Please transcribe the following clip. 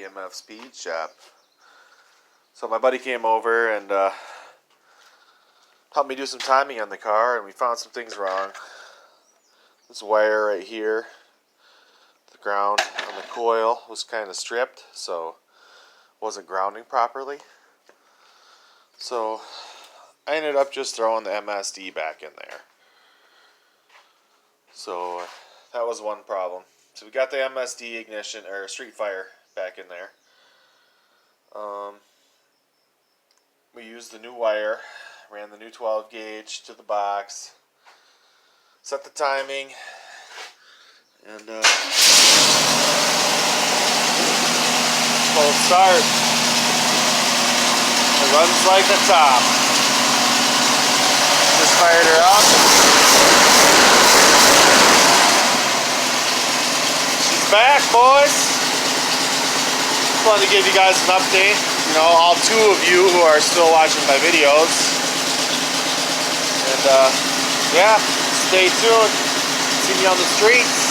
EMF speed shop. So my buddy came over and helped me do some timing on the car, and we found some things wrong. This wire right here, the ground on the coil was kind of stripped, so wasn't grounding properly. So I ended up just throwing the MSD back in there. So that was one problem. So we got the MSD ignition or street fire back in there. We used the new wire, ran the new 12 gauge to the box, set the timing, and cold start. It runs like a top. Just fired her up. She's back, boys. Just wanted to give you guys an update. You know, all two of you who are still watching my videos. And yeah, stay tuned. See me on the streets.